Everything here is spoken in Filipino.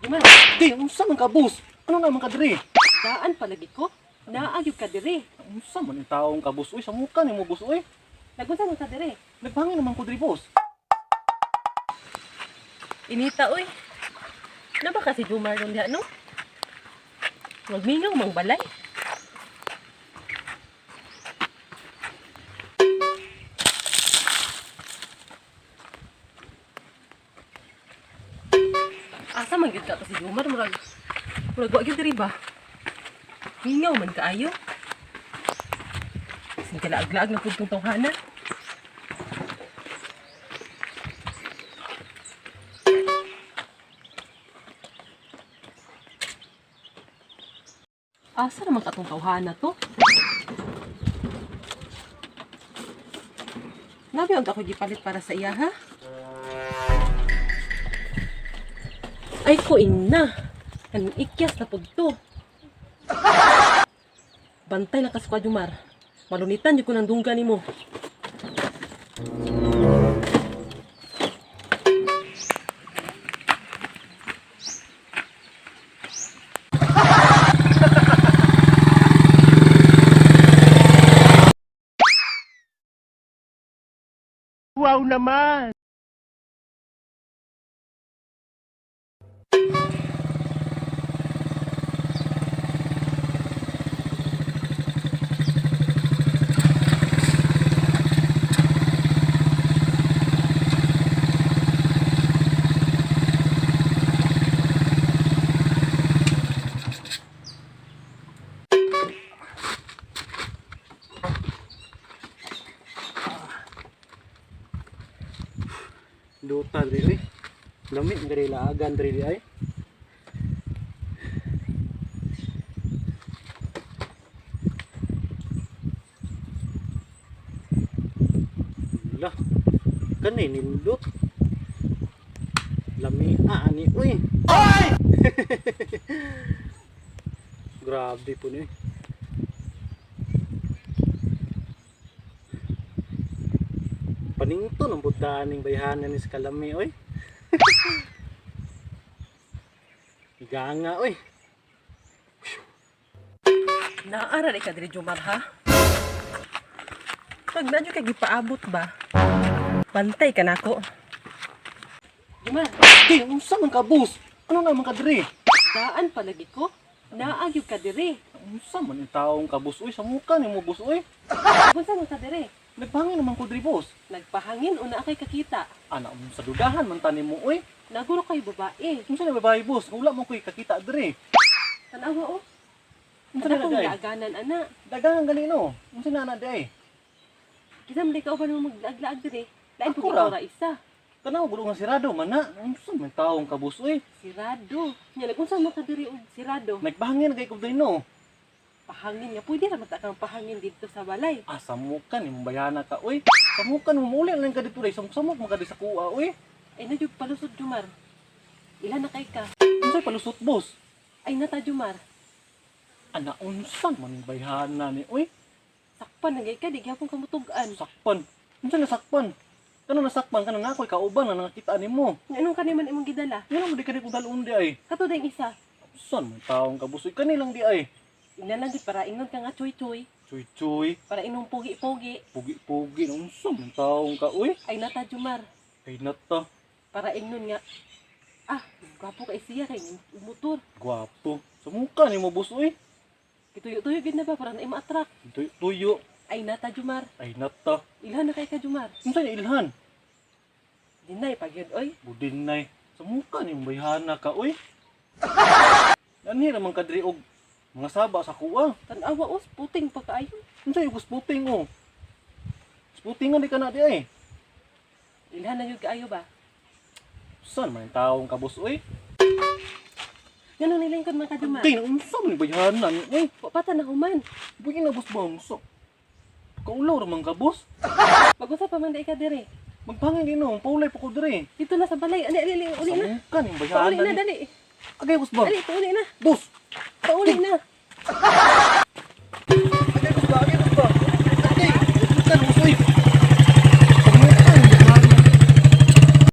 Jumar, Di, unsa man ka, boss? Ano naman ka diri? daan palagi ko. Naayog ka diri. Unsa man yung taong ka, boss? Uy, sa mukha ni mo, boss, uy. Nagunsa mo ka diri. Nagbangin naman ko diri, boss. Inita oy. Na ba kasi Jumar nun diha no? Magmingaw mang balay. Asa man gyud ka to si Jumar murag wa gyud diri ba? Mingaw man kaayo. Sige laag-laag na pud tong tawhana. Asa naman katong tawhana to? Nabiyag ako gipalit para sa iya ha? Ay ko ina. Anong ikyas na pud to. Bantay lang kas kwa Jumar. Malunitan di ko ng dungga ni mo. Wow naman! Duta diri, oy. Lami diri laagan diri ay. Lah, kani nindot. Lami ani, uy. Oy! Grabe po ni. Paningto ng butaning bayhanan ni sa kalami, oy. Iganga, oy. Naara ka diri Jumar ha? Pag nadyo kay gipaabot ba? Bantay ka nako. Jumar, Di, unsa man ka, boss? Ano naman ka diri? daan palagi ko. Naayog ka diri. Unsa man yung taong ka, boss? Uy, sa mukha ni mo, boss, uy. Gunsa mo ka diri? Nagbangin naman ko diri, boss. Nagpahangin una kay kakita. Ana mo sa dudahan man tani mo, uy. Naguro kay babae. Unsa na babae, boss? Wala mo ko'y kakita diri. Tanawa oh. Unsa Ano na kung day? gaaganan ana? Dagangan gali no. Unsa na day? Kisam di ka uban mo maglaag diri. Lain Ako po ra. ikaw ra isa. Tanaw gulo nga sirado man na. Unsa man taong ka, boss, uy. Sirado. Nya nagunsa mo ka diri og sirado. Nagbangin kay ko diri no. Pahangin nga pwede ra matakang pahangin dito sa balay. Asa mo ka ni bayana ka, uy. Sa mo ka mo uli lang ka dito dai. Samok man ka di sa kuha, uy. Ay na jud palusod Jumar. Ilan na kay ka? Unsay palusot, boss? Ay nata Jumar. Ana unsa man yung bayhana ni, uy. Sakpan na gay ka di gyapon ka mutugan. Sakpan. Unsa na sakpan? Kano nasakpan ka na ako'y kauban na nakita nimo. Anong kaniman imong gidala? Yan mo di ka di kong dalun di ay. Kato ding isa. Saan man taong kabusoy? Kanilang di ay. Inalang gid para ingnon ka nga chuy-chuy. Chuy-chuy. Para inong pugi-pugi. Pugi-pugi. Unsa man taong ka, uy. Ay nata Jumar. Ay nata. Para ingnon nga. Ah, gwapo ka siya kay motor. Gwapo. Sa mukha ni mo, boss, uy. Kituyo-tuyo gid na ba para na ima-attract. Tuyo. Ay nata Jumar. Ay nata. Ilhan na kay ka Jumar. Unsa ni ilhan? Dinay pagyud oy. Budinay. Sa mukha ni mo bayhana ka, uy. Nani naman ka diri og mga saba sa kuwa. Tanawa os puting pa kaayo. Unsa yung puting, oh. Putingan di ka na di ay. Ilhan na yun kaayo ba? Saan man taong ka, boss, uy. Ganun nilingkod man ka Jumar. Di, unsa man bayhana ni, uy. Pata na human. Bugi na, boss, ba? Unsa? Kaulaw naman ka, boss. Pag-usap pa man di ka dire. Magpangin din no, paulay pa ko diri. Dito na sa balay. Ali, uli na. Kan yung Pauli bayhana na, ni. dali. Agay, boss ba? Dali, pauli na. Boss! Pauli na.